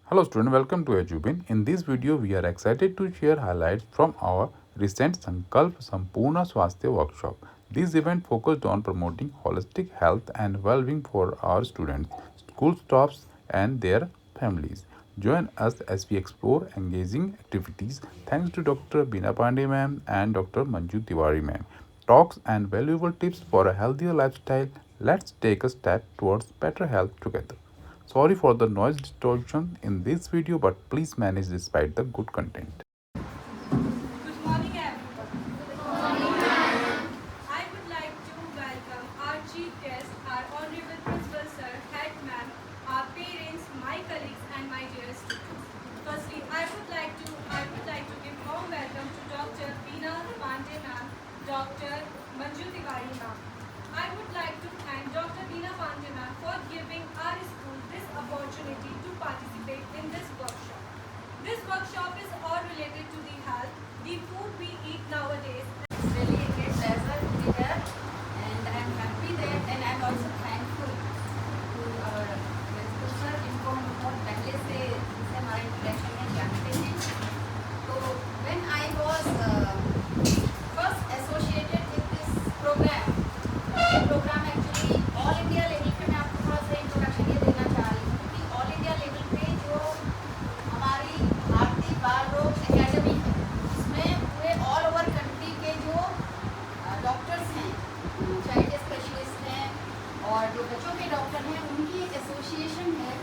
Hello student, welcome to Edubin. In this video, we are excited to share highlights from our recent Sankalp Sampurna Swasthya workshop. This event focused on promoting holistic health and well-being for our students, school staffs and their families. Join us as we explore engaging activities thanks to Dr. Bina Pandey ma'am and Dr. Manju Tiwari ma'am. Talks and valuable tips for a healthier lifestyle. Let's take a step towards better health together. Sorry for the noise distortion in this video, but please manage despite the good content. Good morning, everyone. I would like to welcome our chief guest, our honorable principal sir, head ma'am, our parents, my colleagues, and my dear students. Firstly, I would like to give warm welcome to Dr. Bina Pandey ma'am, Dr. Manju Tiwari ma'am. I would like to thank Dr. Bina Pandey ma'am for giving our school this opportunity to participate in this workshop. This workshop is all related to the health, the food we eat nowadays. It's really a great pleasure to be here, and I'm happy that, and I'm also thankful to our principal sir, जिनको हम बहुत पहले से जिनसे हमारा interaction में जानते हैं. तो when I was first associated with this program, ये program actually all India level पे मैं आपको थोड़ा सा इंट्रोडक्शन ये देना चाह रही हूँ कि all India level पे जो हमारी भारतीय बाल रोग एकेडमी है, उसमें पूरे ऑल ओवर कंट्री के जो डॉक्टर्स हैं, चाइल्ड स्पेशलिस्ट हैं और जो बच्चों के डॉक्टर हैं, उनकी एक एसोसिएशन है.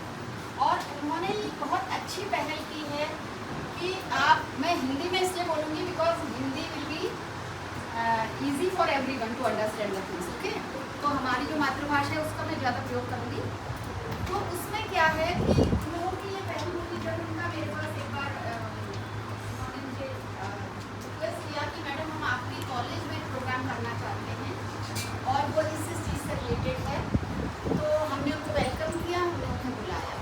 और उन्होंने ये बहुत अच्छी पहल की है कि मैं हिंदी में इसलिए बोलूँगी because Hindi will be easy for everyone to understand the things. Okay, तो हमारी जो मातृभाषा है उसका मैं ज़्यादा प्रयोग करूँगी. तो उसमें क्या है कि उन लोगों की ये पहल होगी, जब उनका मेरे पास एक बार उन्होंने मुझे रिक्वेस्ट किया कि मैडम हम आपकी कॉलेज में प्रोग्राम करना चाहते हैं और वो इस चीज़ से रिलेटेड है. तो हमने उनको वेलकम किया, हमने उन्हें बुलाया,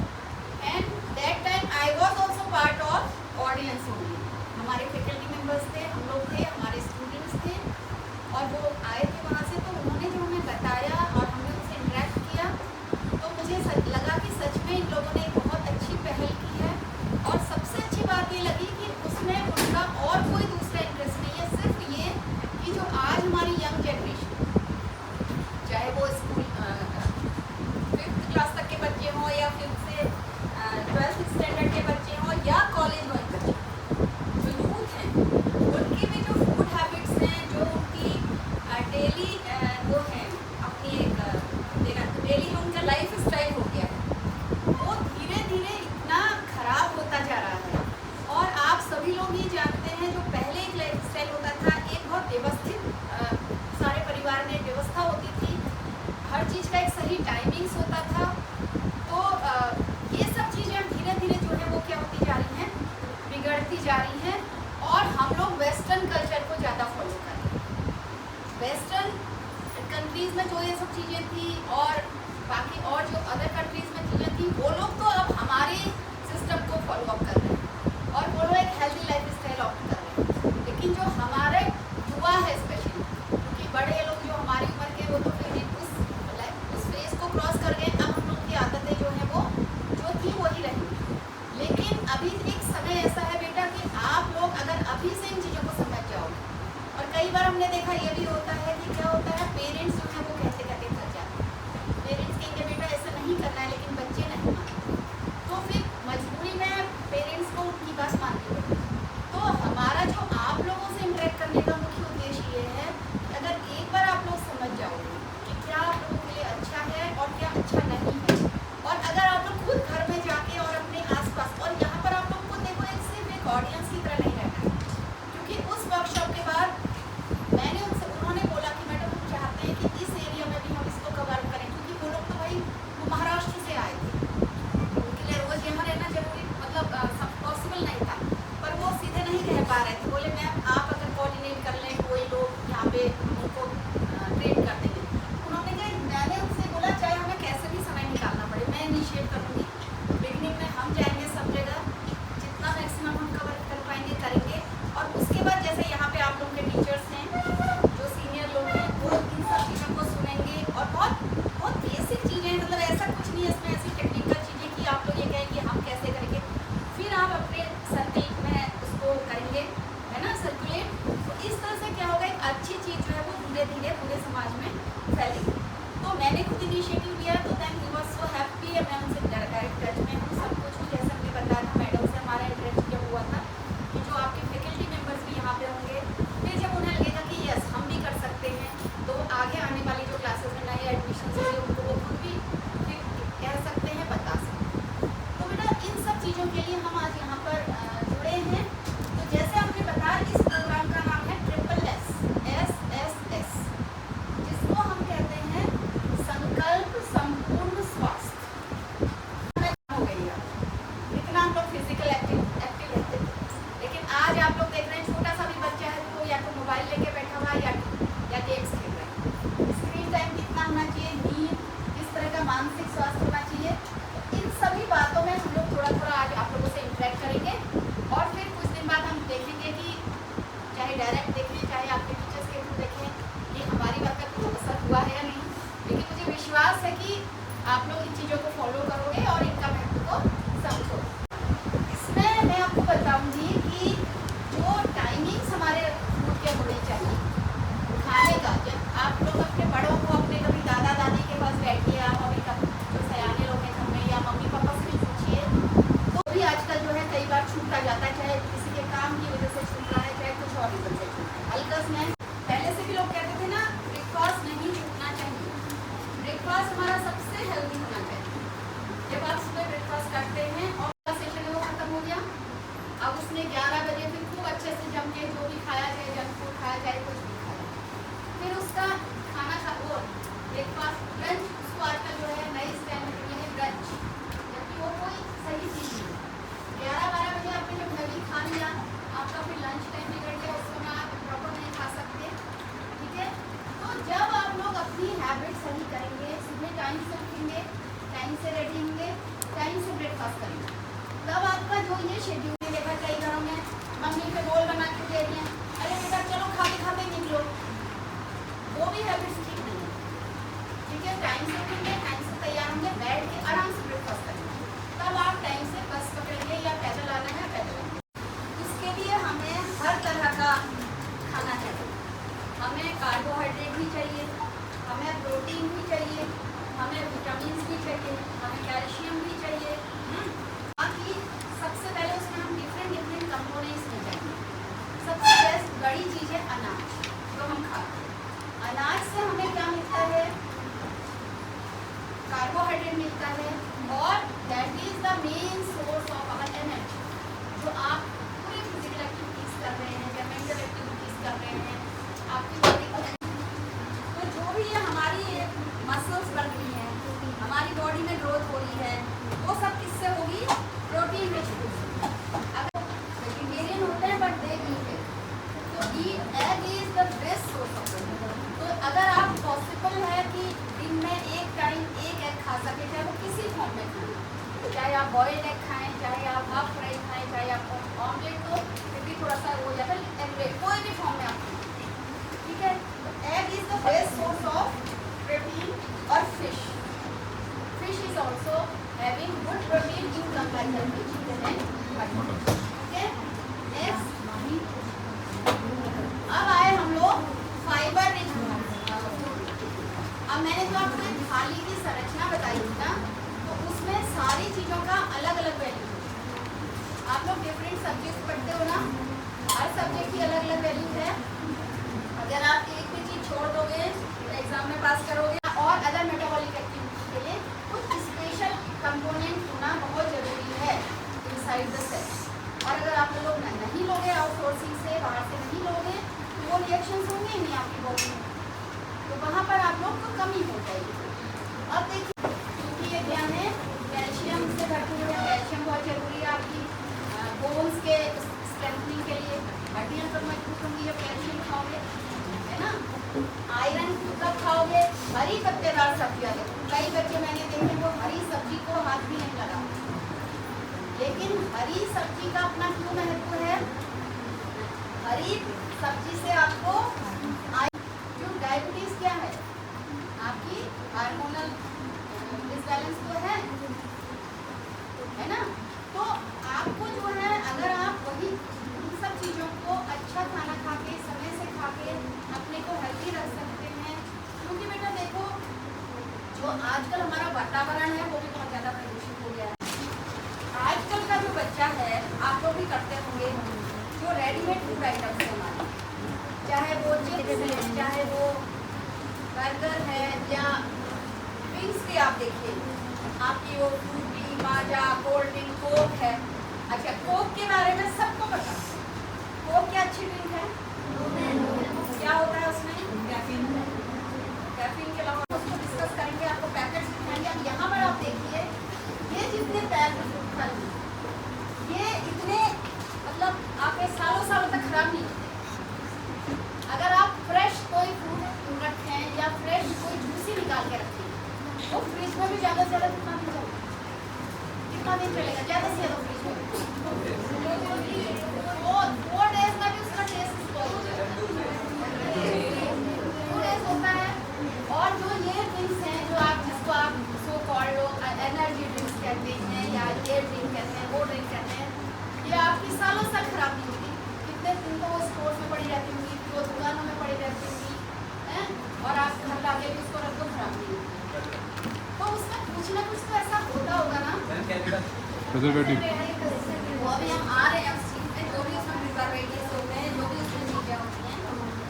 and that time I was also part of audience only. हमारे फैकल्टी मेम्बर्स थे, हम लोग थे, हमारे स्टूडेंट्स थे, और वो आए थे वहाँ से. तो उन्होंने जो हमें बताया और हमने उनसे इंटरेक्ट किया, तो मुझे लगा कि सच में इन लोगों ने बहुत ये शेड्यूल में देखा कई घरों में मम्मी पे बोल बना के दे रही हैं, अरे बेटा चलो खाते खाते निकलो, वो भी हैबिट्स ठीक नहीं है। ठीक है, टाइम से उठेंगे, टाइम से तैयार होंगे, बैठ के आराम से ब्रेकफास्ट करेंगे, तब आप टाइम से बस पकड़ेंगे या पैदल आना है पैदल आएंगे। इसके लिए हमें हर तरह का खाना चाहिए, हमें कार्बोहाइड्रेट भी चाहिए, हमें प्रोटीन भी चाहिए, हमें विटामिन भी चाहिए, हमें कैल्शियम भी चाहिए। बाकी सबसे पहले उसमें हम डिफरेंट कंपोनेंट्स में जाएंगे। सबसे बेस्ट बड़ी चीज़ है अनाज, जो हम खाते हैं। अनाज से हमें क्या मिलता है? कार्बोहाइड्रेट मिलता है, और that is the main source of our energy. जो आप पूरी फिजिकल एक्टिविटीज कर रहे हैं या मेंटल एक्टिविटीज कर रहे हैं, आपकी बॉडी को, तो जो भी है हमारी मसल्स बढ़ रही हैं, हमारी बॉडी में ग्रोथ हो रही है, वो सब किससे होगी? प्रोटीन रिच फूड से। अगर वेजिटेरियन होते हैं बट दे ईट इट, तो egg is the best source of protein. तो अगर आप पॉसिबल है कि दिन में एक टाइम एक एग खा सके, चाहे वो किसी फॉर्म में खाएं, चाहे आप बॉइल्ड एग खाएं, चाहे आप हाफ फ्राई खाएं, चाहे आप ऑमलेट, तो फिर भी थोड़ा सा वो या फिर एग, कोई भी फॉर्म में आप खाएं। ठीक है, egg is the best source of protein. और fish is also having good protein in comparison to chicken and mutton. Okay, next अब आए हम लोग फाइबर रिच फूड। अब मैंने जो आपको एक थाली की संरचना बताई थी ना, तो उसमें सारी चीज़ों का अलग अलग वैल्यू है। आप लोग डिफरेंट सब्जेक्ट पढ़ते हो ना, हर सब्जेक्ट की अलग अलग वैल्यू है। अगर आप एक भी चीज़ छोड़ दोगे तो एग्जाम में पास करोगे। और अदर मेटाबॉलिक एक्टिविटी के लिए कुछ स्पेशल कंपोनेंट होना बहुत ज़रूरी है इनसाइड द सेल। और अगर आप लोग नहीं लोगे, आउटसोर्सिंग से बाहर से नहीं लोगे, तो वो रिएक्शंस होंगे ही नहीं आपकी बॉडी में, तो वहाँ पर आप लोग को कमी हो जाएगी। अब देखिए, क्योंकि ये क्या है, कैल्शियम से भरपूर है, कैल्शियम बहुत ज़रूरी है आपकी बोन्स के स्ट्रेंथनिंग के लिए। हड्डियाँ सब मजबूत होंगी जब कैल्शियम खाओगे, है ना। आयरन कब खाओगे? हरी पत्तेदार सब्जियाँ। कई बच्चे मैंने देखे वो हरी सब्जी को हाथ भी नहीं लगाते, लेकिन हरी सब्जी का अपना क्यों महत्व है? हरी सब्जी से आपको जो डायबिटीज क्या है, आपकी हार्मोनल डिसबैलेंस तो है ना। तो आपको जो है, अगर आप वही इन सब चीज़ों को अच्छा खाना खा के, समय से खा के अपने को हेल्दी रख सकते हैं। क्योंकि बेटा देखो, जो आजकल हमारा वातावरण है वो भी बहुत ज़्यादा प्रदूषित हो गया है। आजकल का जो बच्चा है, आप लोग भी करते होंगे, जो रेडीमेड फूड आइटम्स है हमारे, चाहे वो चिप्स है, चाहे वो बर्गर है, या ड्रिंक्स भी आप देखिए, आपकी वो फ्रूटी, माजा, कोल्ड ड्रिंक, कोक है। अच्छा, कोक के बारे में सबको पता है, कोक क्या अच्छी ड्रिंक है? क्या होता है उसमें? कैफीन। कैफीन के अलावा उसको डिस्कस करेंगे, आपको पैकेट्स दिखाएंगे। अब यहाँ पर आप देखिए, ये जितने पैक फल, ये इतने मतलब आपके सालों सालों तक खराब नहीं होते। अगर आप फ्रेश कोई फ्रूट रखें या फ्रेश कोई जूसी निकाल के रखें, तो फ्रिज में भी ज़्यादा से ज़्यादा कितना दिन चलेगा? कितना दिन चलेगा ज़्यादा से ज़्यादा फ्रिज में? 4 डेज में भी उसका टेस्ट स्पॉइल हो जाएगा। 2 डेज होता है। और जो ये ड्रिंक्स हैं, जो आप जिसको आप सो कॉल्ड लोग एनर्जी ड्रिंक्स कहते हैं, या ये ड्रिंक कहते हैं, वो ड्रिंक कहते हैं, ये आपकी सालों साल खराब नहीं होती। कितने दिन तो वो स्टोर्स में पड़ी रहती होंगी, वो दुकानों में पड़ी रहती होंगी, हैं, और आप घर ला के भी उसको रख दो, खराब नहीं होती। तो उसमें कुछ ना कुछ तो ऐसा होता होगा ना। वो अभी हम आ रहे हैं उस चीज़ में, जो भी उसमें प्रिजर्वेटिव्स होते हैं, जो भी उसमें चीज़ें होती हैं,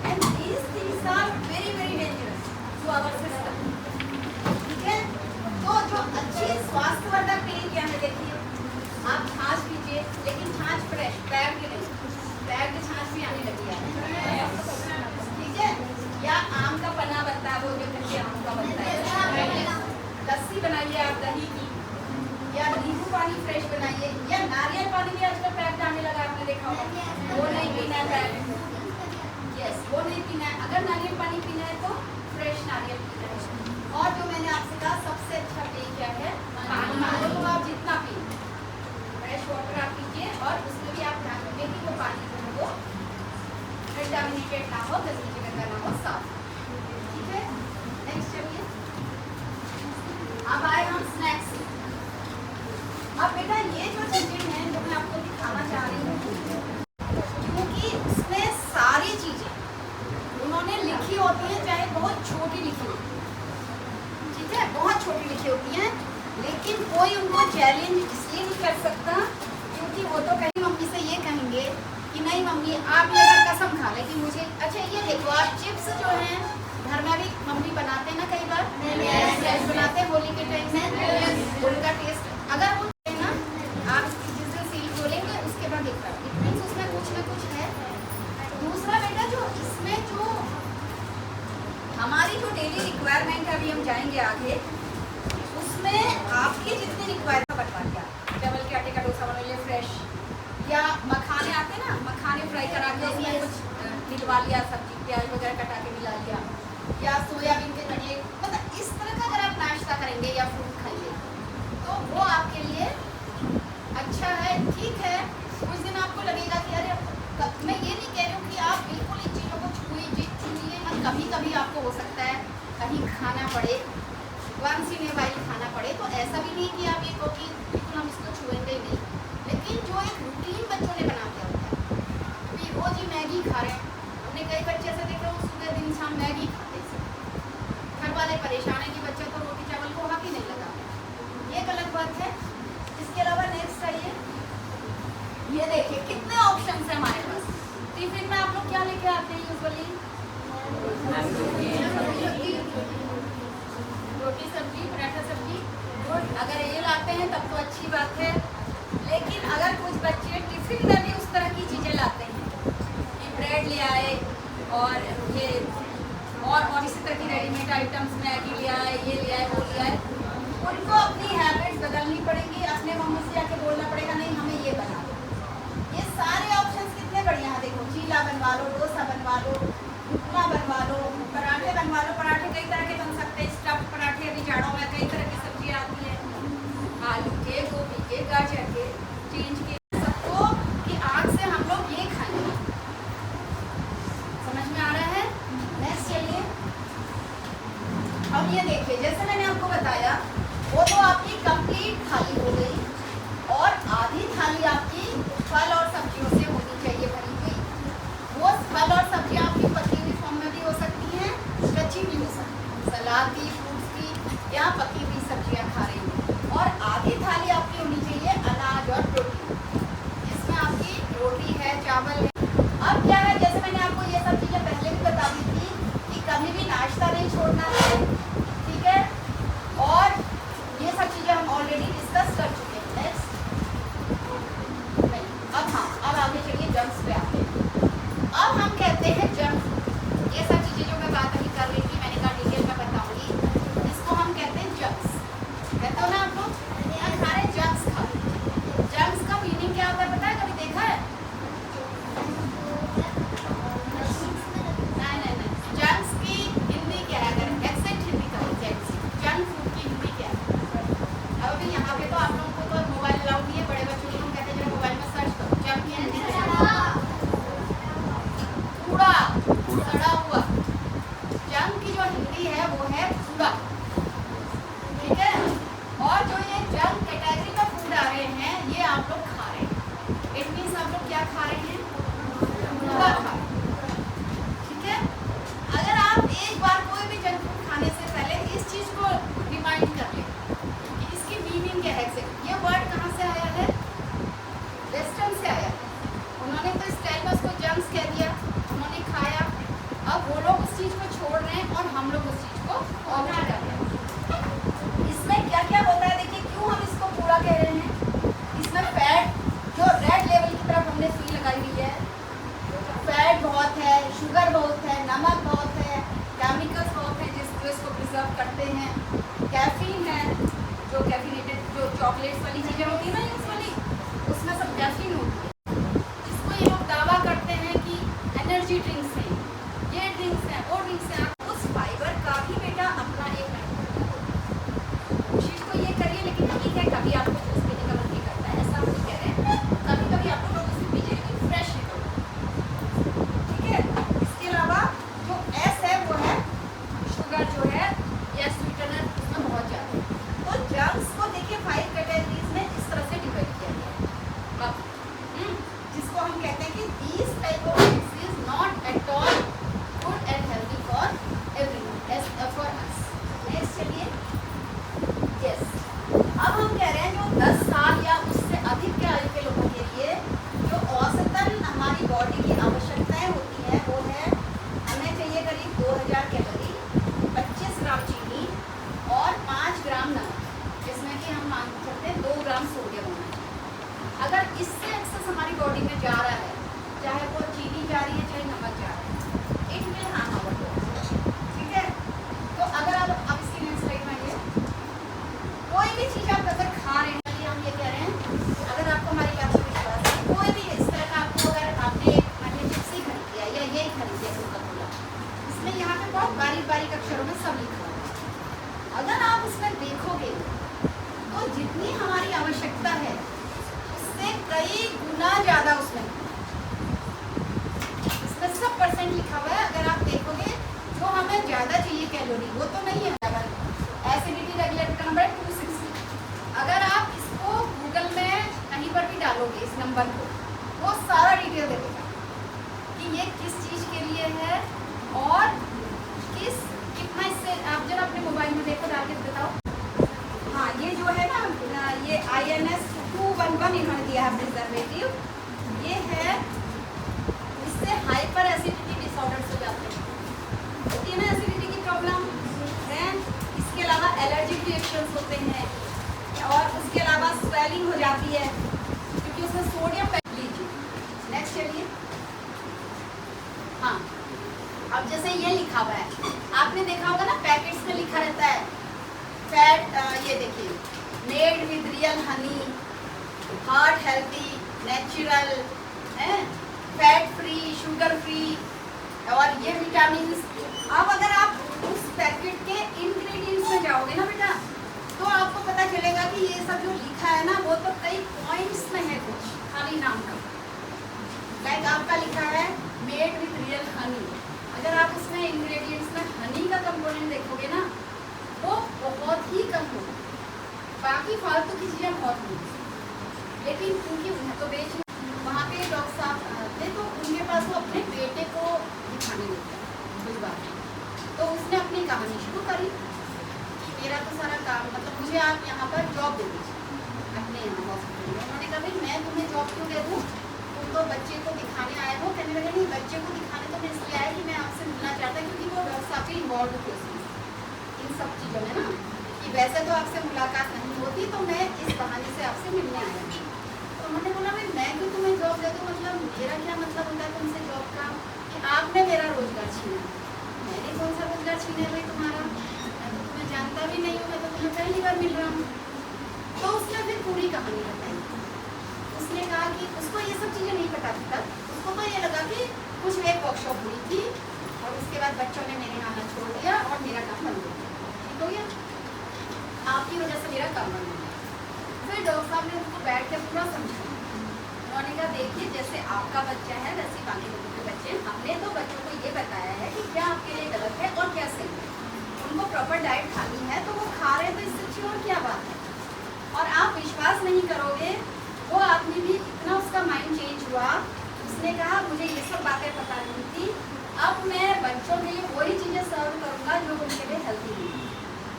and these things are very very dangerous to our system. ठीक है, तो जो अच्छी स्वास्थ्यवर्धक पीने क्या है, देखिए आप छाछ पीजिए, लेकिन छाछ फ्रेश, पैक की नहीं। पैक की छाछ भी आने लगी है, ठीक है। या आम का पन्ना बनता है, वो जो कच्चे आम का बनता है, लस्सी बनाइए आप दही की, या नींबू पानी फ्रेश बनाइए, या नारियल पानी भी आजकल पैक आने लगा, आपने देखा होगा। वो नहीं पीना है पैक, यस, वो नहीं पीना है। अगर नारियल पानी पीना है तो फ्रेश नारियल पीना है। और जो मैंने आपसे कहा सबसे अच्छा पे क्या है, पानी। तो आप जितना पिए, फ्रेश वाटर आप पीजिए, इरिटेट ना हो, गंदी जगह ना हो, साफ। ठीक है, नेक्स्ट चलिए। अब आए हम स्नैक्स। अब बेटा ये जो चीजें हैं जो मैं आपको दिखाना चाह रही हूँ, क्योंकि इसमें सारी चीजें उन्होंने लिखी होती हैं, चाहे बहुत छोटी लिखी होती है, ठीक है, बहुत छोटी लिखी होती हैं, लेकिन कोई उनको चैलेंज इसलिए नहीं कर सकता क्योंकि वो तो कहीं मम्मी से ये कहेंगे कि नहीं मम्मी आप ये कसम खा लें कि मुझे, अच्छा ये देखो आप चिप्स जो हैं घर में भी मम्मी बनाते हैं ना, कई बार बनाते हैं होली के टाइम में, उनका टेस्ट अगर वो ना आप जिस दिन सील खोलेंगे उसके बाद देखा इट मीन्स उसमें कुछ ना कुछ है। दूसरा बेटा जो इसमें जो हमारी जो डेली रिक्वायरमेंट है, अभी हम जाएंगे आगे, उसमें आपकी जितनी रिक्वायरमेंट बनवा दिया, चावल के आटे का डोसा बना लिया फ्रेश, या मखाने आते ना, मखाने फ्राई करा के उसमें कुछ मिलवा लिया, सब्जी प्याज वगैरह कटा के मिला लिया, या सोयाबीन के कटले, मतलब इस तरह का अगर आप नाश्ता करेंगे या फ्रूट खाइए तो वो आपके लिए अच्छा है। ठीक है, कुछ दिन आपको लगेगा कि अरे मैं ये नहीं कह रही हूँ कि आप बिल्कुल इन चीज़ों को छूइए मत, कभी कभी आपको हो सकता है कहीं खाना पड़े, वंस इन ए वाइल खाना पड़े, तो ऐसा भी नहीं कि आप ये कहो कि बिल्कुल हम इसको छुएंगे नहीं, लेकिन जो एक रूटीन बच्चों ने बना दिया होता है कि रोज ही मैगी खा रहे हैं, हमने कई बच्चे ऐसे देखे हो सुबह दिन शाम मैगी खाते हैं, घर वाले परेशान है कि बच्चे तो रोटी चावल को हाथ ही नहीं लगा, ये गलत बात है। इसके अलावा नेक्स्ट आइए, ये देखिए कितने ऑप्शंस हैं हमारे पास। टिफिन में आप लोग क्या लेके आते हैं यूजुअली? रोटी सब्जी, पराठा सब्जी, गुड, अगर ये लाते हैं तब तो अच्छी बात है, लेकिन अगर कुछ बच्चे टिफिन में भी उस तरह की चीज़ें लाते हैं कि ब्रेड ले आए और ये और इसी तरह की रेडीमेड आइटम्स, मैगी ले आए, ये ले आए, वो ले आए, उनको अपनी हैबिट्स बदलनी पड़ेगी, अपने मम्मी से जाके बोलना पड़ेगा नहीं हमें ये बना दो। ये सारे ऑप्शंस कितने बढ़िया हैं, देखो चीला बनवा लो, डोसा बनवा लो, उपमा बनवा लो, पराठे बनवा लो, पराठे कई तरह के बन सकते हैं, स्टफ पराठे, अभी जाड़ों में कई तरह की सब्जियाँ आती हैं, आलू के, गोभी के, गाजर के, चेंज के, सबको कि आज से हम लोग ये खाएंगे। समझ में आ रहा है? नेक्स्ट चलिए। अब ये देखिए, जैसे मैंने आपको बताया वो तो आपकी कंप्लीट थाली हो गई, और आधी थाली आपकी फल और सब्जियों से होनी चाहिए भरी हुई। वो फल और सब्जियाँ आपकी पकी हुई फॉर्म में भी हो सकती हैं, कच्ची भी हो सकती हैं, सलाद की, फ्रूट्स की, या पकी हुई सब्जियाँ खा रही हैं। और आधी थाली आपकी होनी चाहिए अनाज और प्रोटीन, जिसमें आपकी रोटी है, चावल है। अब क्या है, जैसे मैंने आपको ये सब चीज़ें पहले भी बता दी थी कि कभी भी नाश्ता नहीं छोड़ना है, ठीक है, और ये सब चीज़ें हम ऑलरेडी डिस्कस कर चुके हैं। नेक्स्ट, अब हाँ, अब आगे चलिए जंक्स पे आते हैं। अब हम कहते हैं जंक फूड, ये सब चीज़ें जो मैं बात अभी कर रही थी, मैंने कहा डिटेल में बताऊंगी, इसको हम कहते हैं जंक्स। कहते हो ना आप लोग खा रहे जंक्स खा रहे। जंक्स का मीनिंग क्या होता है पता है, कभी देखा है? नहीं, जंक्स की हिंदी क्या है? अगर एक्सेंट हिंदी करें, जंक फूड की हिंदी क्या है? अब अभी यहाँ पे तो आप लोगों को तो मोबाइल अलाउड नहीं है, बड़े बच्चों को हम कहते हैं जरा मोबाइल में सर्च करो, जंक की हिंदी क्या है? कूड़ा, सड़ा हुआ। जंक की जो हिंदी है वो है कूड़ा, ठीक है। और जो ये जंक कैटेगरी में फूड आ रहे हैं, ये आप लोग खा रहे हैं, इट मीन्स आप लोग क्या खा रहे हैं? कूड़ा खा रहे हैं, ठीक है। अगर आप एक बार कोई भी जंक फूड खाने से पहले इस चीज़ को रिमाइंड कर लें कि इसकी मीनिंग क्या है, ये वर्ड कहाँ से आया है? वेस्टर्न से आया है। उन्होंने तो स्टाइल में उसको जंक्स कह दिया, उन्होंने खाया, अब वो लोग उस चीज़ को छोड़ रहे हैं और हम लोग उस चीज़ को कॉपी कर रहे हैं। इसमें क्या क्या होता है देखिए, क्यों हम इसको पूरा कह रहे हैं? इसमें फैट जो रेड लेवल की तरफ हमने सुई लगाई हुई है, फैट बहुत है, शुगर बहुत है, नमक बहुत है, केमिकल्स बहुत है जो इसको प्रिजर्व करते हैं, कैफीन है, जो कैफिनेटेड जो चॉकलेट्स वाली चीज़ें होती हैं अगर इससे एक्सेस हमारी बॉडी में जा रहा है, चाहे वो चीनी जा रही है चाहे नमक जा रहा है, it will harm our body. ठीक है, तो अगर आप इसकी नेक्स्ट स्लाइड में आइए, कोई भी चीज़ आप अगर खा रहे हैं, हम ये कह रहे हैं अगर आपको हमारी बात से विश्वास है, कोई भी इस तरह का आपको अगर आपने मानिए चिप्स ही खरीद लिया या ये खरीद लिया कोका-कोला, इसमें यहाँ पे बहुत बारीक बारीक अक्षरों में सब लिखा हुआ है। अगर आप उसमें देखोगे तो जितनी हमारी आवश्यकता है उससे कई गुना ज़्यादा उसमें सब % लिखा हुआ है। अगर आप देखोगे जो हमें ज़्यादा चाहिए कैलोरी वो तो नहीं है, एसिडिटी रेगुलेटर का नंबर है 260। अगर आप इसको गूगल में कहीं पर भी डालोगे इस नंबर को, वो सारा डिटेल दे देगा कि ये किस चीज़ के लिए है और कितना इससे। आप जरा अपने मोबाइल में देखो, डाल के बताओ। हाँ, ये जो है ना, ये INS 211 इन्होंने दिया है प्रिजर्वेटिव, ये है इससे हाइपर एसिडिटी डिसऑर्डर्स हो जाते हैं, होती है ना एसिडिटी की प्रॉब्लम है। इसके अलावा एलर्जिक रिएक्शंस होते हैं और उसके अलावा स्वेलिंग हो जाती है क्योंकि उसमें सोडियम। लीजिए नेक्स्ट चलिए। हाँ, अब जैसे ये लिखा हुआ है, आपने देखा होगा ना पैकेट्स में लिखा रहता है फैट, ये देखिए made with real Honey, heart healthy, natural है, फैट फ्री, शुगर फ्री और ये विटामिन। अब अगर आप उस पैकेट के इंग्रेडिएंट्स में जाओगे ना बेटा, तो आपको पता चलेगा कि ये सब जो लिखा है ना वो तो कई पॉइंट्स में है, कुछ खाली नाम का। लाइक आपका लिखा है मेड विथ रियल हनी, अगर आप उसमें इंग्रेडिएंट्स में हनी का कंपोनेंट देखोगे ना वो बहुत ही कम होगा, बाकी फालतू की चीज़ें बहुत होंगी। लेकिन क्योंकि उन्हें तो बेच, वहाँ पे डॉक्टर साहब थे तो उनके पास वो अपने बेटे को दिखाने लगे कुछ बात, तो उसने अपनी कहानी शुरू करी कि मेरा तो सारा काम, मतलब मुझे आप यहाँ पर जॉब दे दीजिए अपने यहाँ हॉस्पिटल में। उन्होंने कहा भाई मैं तुम्हें जॉब क्यों दे दूँ, तुम तो बच्चे को दिखाने आए हो। कहने लगे नहीं, बच्चे को दिखाने तो मैं इसलिए आया कि मैं आपसे मिलना चाहता, क्योंकि वो डॉक्टर साहब भी इन्वॉल्व थे उसमें इन सब चीज़ों में ना, कि वैसे तो आपसे मुलाकात नहीं होती, तो मैं इस बहाने से आपसे मिलने आया। तो उन्होंने बोला भाई मैं क्यों तुम्हें जॉब दे दूँ, मतलब मेरा क्या मतलब होता है तुमसे जॉब का कि आपने मेरा रोजगार छीना। मैंने कौन सा रोजगार छीना है भाई तुम्हारा, मैं तो तुम्हें जानता भी नहीं हूँ, मैं तो तुम्हें पहली बार मिल रहा हूँ। तो उसने फिर पूरी कहानी बताई। उसने कहा कि उसको ये सब चीज़ें नहीं पता थी तब, उसको तो ये लगा कि कुछ एक वर्कशॉप हुई थी और उसके बाद बच्चों ने मेरे यहाँ छोड़ दिया और मेरा काम बंद हो गया। ठीक हो गया, आपकी वजह से मेरा काम बंद हो गया। फिर डॉक्टर साहब ने उसको बैठ के पूरा समझाया। उन्होंने कहा देखिए जैसे आपका बच्चा है वैसे बाकी लोगों के बच्चे, हमने तो बच्चों को ये बताया है कि क्या आपके लिए गलत है और क्या सही है। उनको प्रॉपर डाइट खानी है तो वो खा रहे हैं, तो इससे अच्छी और क्या बात है। और आप विश्वास नहीं करोगे, वो आदमी भी इतना उसका माइंड चेंज हुआ, उसने कहा मुझे ये सब बातें पता नहीं थी, अब मैं बच्चों के लिए वही चीज़ें सर्व करूँगा जो उनके लिए हेल्थी होगी,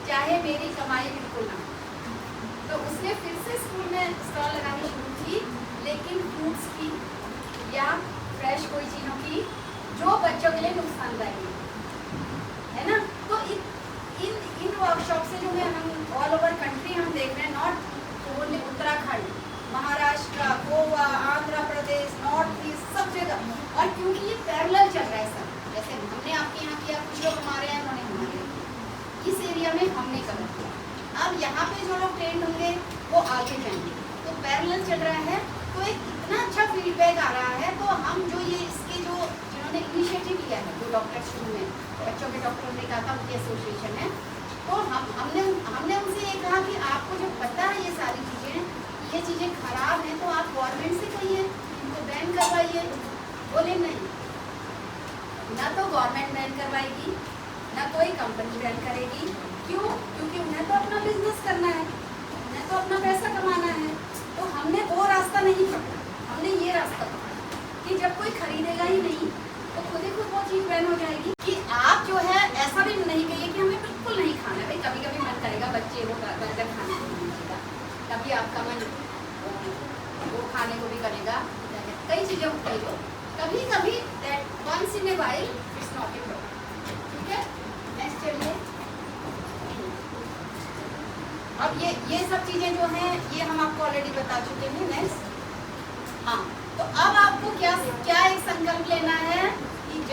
चाहे मेरी कमाई बिल्कुल ना। तो उसने फिर से स्कूल में स्टॉल लगानी शुरू की, लेकिन फ्रूट्स की या फ्रेश कोई चीज़ों की जो बच्चों के लिए नुकसानदायक है ना। तो इन वर्कशॉप से जो है हम ऑल ओवर कंट्री हम देख रहे हैं, north only Uttarakhand, Maharashtra, Goa, Andhra Pradesh, north east, सब जगह। और क्योंकि ये पैरेलल चल रहा है सब, जैसे हमने आपके यहाँ किया, कुछ लोग हमारे यहाँ, उन्होंने हमारे इस एरिया में हमने कवर किया। अब यहाँ पे जो लोग ट्रेंड होंगे वो आगे जाएंगे, तो पैरेलल चल रहा है। तो एक इतना अच्छा फीडबैक आ रहा है। तो हम जो ये इसके जो जिन्होंने इनिशिएटिव लिया है, जो डॉक्टर शुरू में बच्चों के डॉक्टरों ने कहा था, उनकी एसोसिएशन है, तो हमने उनसे ये कहा कि आपको जब पता है ये सारी चीज़ें, ये चीज़ें खराब हैं, तो आप गवर्नमेंट से कहिए इनको बैन करवाइए। बोले नहीं, ना तो गवर्नमेंट बैन करवाएगी ना कोई कंपनी बैन करेगी। क्यों? क्योंकि उन्हें तो अपना बिजनेस करना है, उन्हें तो अपना पैसा कमाना है। तो हमने वो रास्ता नहीं पकड़ा, हमने ये रास्ता पकड़ा कि जब कोई खरीदेगा ही नहीं तो खुद ही खुद वो चीज़ बैन हो जाएगी। कि आप जो है ऐसा भी नहीं कहिए कि हमें बिल्कुल नहीं खाना है। भाई कभी कभी मन करेगा, बच्चे वो बर्गर खाने को नहीं मिलेगा, कभी आपका मन वो खाने को भी करेगा, कई चीज़ें होती है जो कभी कभी that once in a while it's not a problem. ठीक है, नेक्स्ट चलिए। अब ये सब चीज़ें जो हैं ये हम आपको ऑलरेडी बता चुके हैं। नेक्स्ट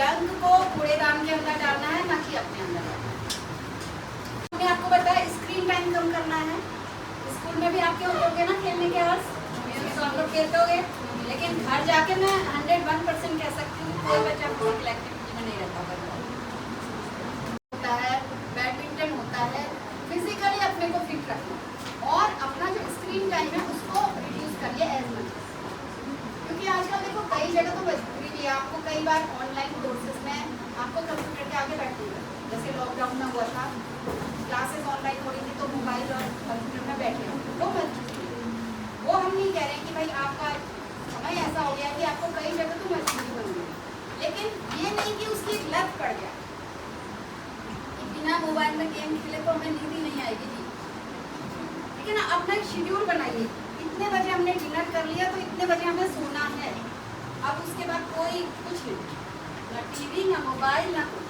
जंक को कूड़ेदान के अंदर डालना है, ना कि अपने अंदर डालना है। मैंने आपको बताया स्क्रीन टाइम कम करना है। स्कूल में भी आपके होते ना खेलने के आवर्स, तो आप लोग खेलते होगे, लेकिन घर जाके मैं 101% कह सकती हूँ कोई बच्चा फिजिकल एक्टिविटी में नहीं रहता होता है। बैडमिंटन होता है, फिजिकली अपने को फिट रखना और अपना जो स्क्रीन टाइम है उसको रिड्यूस करिए एज मच। क्योंकि आजकल देखो कई जगह तो मजबूरी भी है, आपको कई बार ऑनलाइन कोर्सेज में आपको कंप्यूटर के आगे बैठना है। जैसे लॉकडाउन में हुआ था, क्लासेस ऑनलाइन हो रही थी तो मोबाइल और कंप्यूटर में बैठे हो, वो हम नहीं कह रहे हैं कि भाई आपका समय ऐसा हो गया कि आपको कई जगह तो मजबूरी बन गई, लेकिन ये नहीं कि उसकी एक लत पड़ गया कि बिना मोबाइल में गेम खेले तो हमें नींद ही नहीं आएगी जी। ठीक है ना, अपना एक शेड्यूल बनाइए, इतने बजे हमने डिनर कर लिया तो इतने बजे हमें सोना है। अब उसके बाद कोई कुछ नहीं, ना टीवी ना मोबाइल ना कुछ।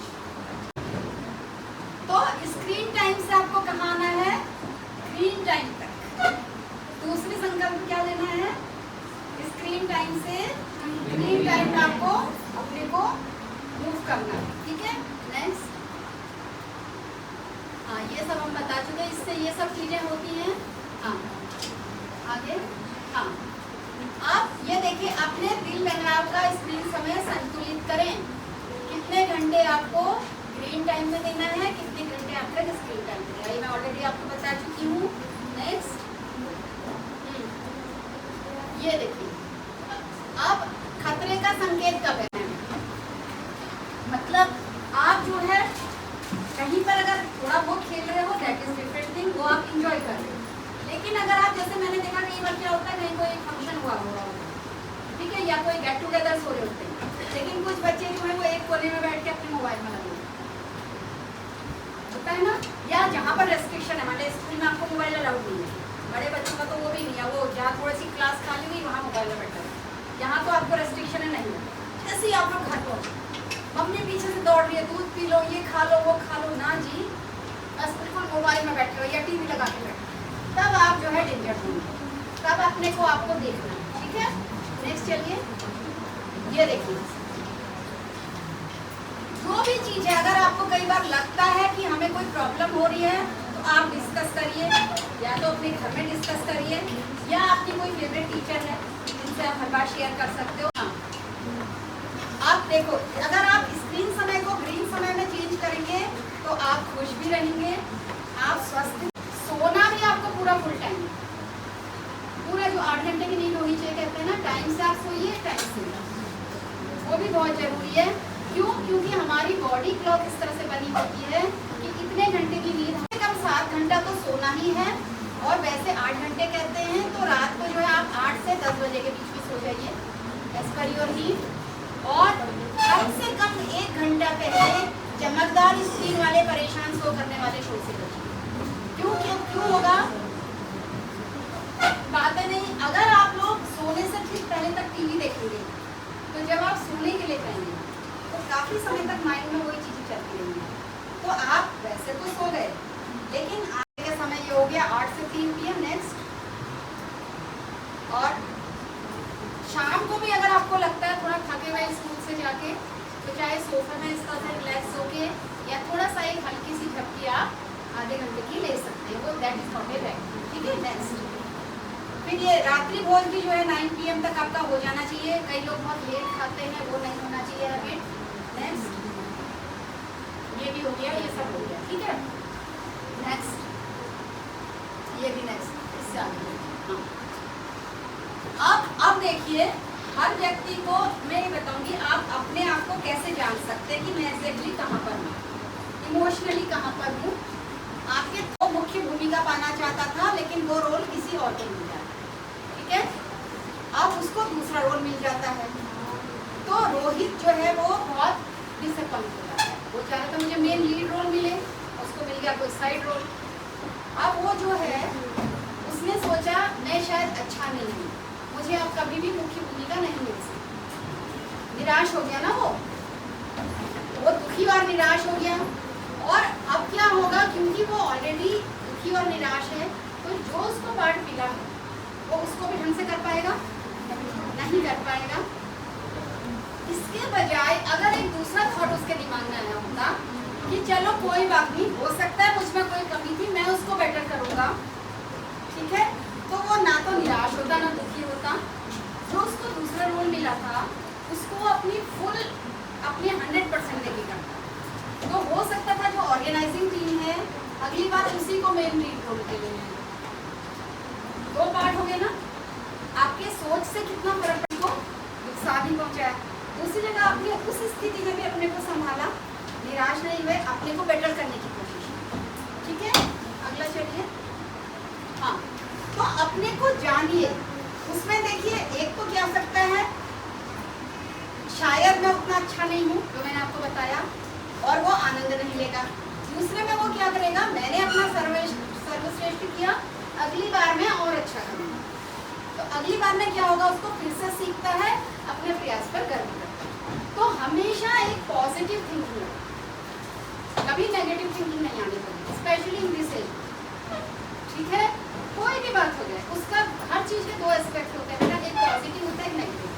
तो स्क्रीन टाइम से आपको कहाँ आना है, स्क्रीन टाइम तक। दूसरी संकल्प क्या लेना है, स्क्रीन टाइम से स्क्रीन टाइम में आपको अपने को मूव करना है। ठीक है, नेक्स्ट। हाँ, ये सब हम बता चुके, इससे ये सब चीजें होती हैं। हाँ, आगे। हाँ, आप ये देखिए अपने दिल लगाव का स्क्रीन समय संतुलित करें। कितने घंटे आपको स्क्रीन टाइम में देना है, कितने घंटे आपका स्क्रीन टाइम देना है, मैं ऑलरेडी आपको बता चुकी हूँ। नेक्स्ट, ये देखिए अब खतरे का संकेत कब है, मतलब आप जो है कहीं पर अगर थोड़ा बहुत खेल रहे हो दैट इज डिफरेंट थिंग, वो आप इंजॉय कर रहे हो। लेकिन अगर आप जैसे मैंने देखा कई बार क्या होता है, कहीं कोई फंक्शन हुआ हो रहा होगा, ठीक है, या कोई गेट टुगेदर्स हो रहे होते हैं, लेकिन कुछ बच्चे जो है वो एक कोने में बैठ के अपने मोबाइल में लगे होता है ना, या जहाँ पर रेस्ट्रिक्शन है, हमारे स्कूल में आपको मोबाइल अलाउड नहीं है, बड़े बच्चों का तो वो भी नहीं है, वो जहाँ थोड़ी सी क्लास खाली हुई वहाँ मोबाइल में बैठा है, यहाँ तो आपको रेस्ट्रिक्शन है नहीं है। जैसे ही आप लोग घर पहुँचे, मम्मी पीछे से दौड़ रही है, दूध पी लो, ये खा लो, वो खा लो, ना जी, बस बिल्कुल मोबाइल में बैठे हो या टीवी लगा के बैठे, तब आप जो है डेंजर होंगे, तब अपने को आपको देखना है। ठीक है, नेक्स्ट चलिए, ये देखिए जो भी चीज़ है, अगर आपको कई बार लगता है कि हमें कोई प्रॉब्लम हो रही है तो आप डिस्कस करिए, या तो अपने घर में डिस्कस करिए, या आपकी कोई फेवरेट टीचर है जिनसे आप हर बार शेयर कर सकते हो। हाँ, आप देखो अगर आप स्क्रीन समय को ग्रीन समय में चेंज करेंगे तो आप खुश भी रहेंगे, आप स्वस्थ। सोना भी आपको पूरा फुल टाइम, पूरा जो 8 घंटे की नींद होनी चाहिए, कहते हैं ना, टाइम से आप सोइए, टाइम से, वो भी बहुत जरूरी है। क्यों? क्योंकि हमारी बॉडी क्लॉक इस तरह से बनी होती है कि इतने घंटे की नींद, कम 7 घंटा तो सोना ही है, और वैसे 8 घंटे कहते हैं, तो रात को जो है आप 8 से 10 बजे के बीच में सो जाइए एज पर योर नीड, और कम से कम 1 घंटा पहले चमकदार स्क्रीन वाले परेशान शो करने वाले शो से बचिए। क्यों क्यों क्यों होगा, बातें नहीं, अगर आप लोग सोने से ठीक पहले तक टीवी देखेंगे तो जब आप सोने के लिए जाएंगे तो काफी समय तक माइंड में वही चीजें चलती रहेंगी, तो आप वैसे तो सो गए, लेकिन आगे का समय ये हो गया 8 से 3 PM। नेक्स्ट, और शाम को भी अगर आपको लगता है थोड़ा थके हुए स्कूल से जाके, तो चाहे सोफे में इस तरह से रिलैक्स होके या थोड़ा सा एक हल्की सी झपकी आप आधे घंटे की ले सकते हैं, वो that is not a right. ठीक है, नेक्स्ट, फिर ये रात्रि भोज भी जो है 9 PM तक आपका हो जाना चाहिए, कई लोग बहुत लेट खाते हैं, वो नहीं होना चाहिए हैबिट। नेक्स्ट, ये भी हो गया, ये सब हो गया। ठीक है, नेक्स्ट, ये भी नेक्स्ट, इससे आगे। हाँ, अब देखिए हर व्यक्ति को मैं ये बताऊंगी, आप अपने आप को कैसे जान सकते हैं कि मैं एग्जैक्टली कहाँ पर हूँ, इमोशनली कहाँ पर हूँ। आपके तो मुख्य भूमिका पाना चाहता था, लेकिन वो रोल किसी और को मिल जाता है, ठीक है, अब उसको दूसरा रोल मिल जाता है, तो रोहित जो है वो बहुत डिसअपॉइंट हो जाता है, वो चाह रहा था मुझे मेन लीड रोल मिले, उसको मिल गया कोई साइड रोल। अब वो जो है उसने सोचा मैं शायद अच्छा नहीं हूँ, मुझे अब कभी भी मुख्य भूमिका नहीं मिल सकती, निराश हो गया ना, वो दुखी और निराश हो गया। और अब क्या होगा, क्योंकि वो ऑलरेडी दुखी और निराश है, तो जो उसको पार्ट मिला है वो उसको भी ढंग से कर पाएगा, नहीं कर पाएगा। इस इसके बजाय अगर एक दूसरा थॉट उसके दिमाग में आया होता कि चलो कोई बात नहीं, हो सकता है मुझमें कोई कमी थी, मैं उसको बेटर करूँगा, ठीक है, तो वो ना तो निराश होता ना दुखी होता। जो उसको दूसरा रोल मिला था उसको अपनी 100% देके करता। तो हो सकता था जो ऑर्गेनाइजिंग टीम है अगली बार उसी को मेन लीड रोल के लिए। 2 पार्ट हो गए ना, आपके सोच से कितना फर्क को नुकसान ही पहुंचाया। दूसरी जगह आपने उस स्थिति में भी अपने को संभाला, निराश नहीं हुए, अपने को बेटर करने की कोशिश, ठीक है। अगला चलिए, हाँ, तो अपने को जानिए। उसमें देखिए एक तो क्या हो सकता है, शायद मैं उतना अच्छा नहीं हूँ जो मैंने आपको बताया और वो आनंद नहीं लेगा। दूसरे में वो क्या करेगा, मैंने अपना सर्वश्रेष्ठ किया, अगली बार मैं और अच्छा करूँगा। तो अगली बार में क्या होगा, उसको फिर से सीखता है, अपने प्रयास पर गर्व करता है। तो हमेशा एक पॉजिटिव थिंकिंग, कभी नेगेटिव थिंकिंग नहीं आनी चाहिए, स्पेशली इन दिस एज, ठीक है। कोई भी बात हो जाए, उसका हर चीज़ के 2 एस्पेक्ट होते हैं, एक पॉजिटिव होता है, एक नेगेटिव।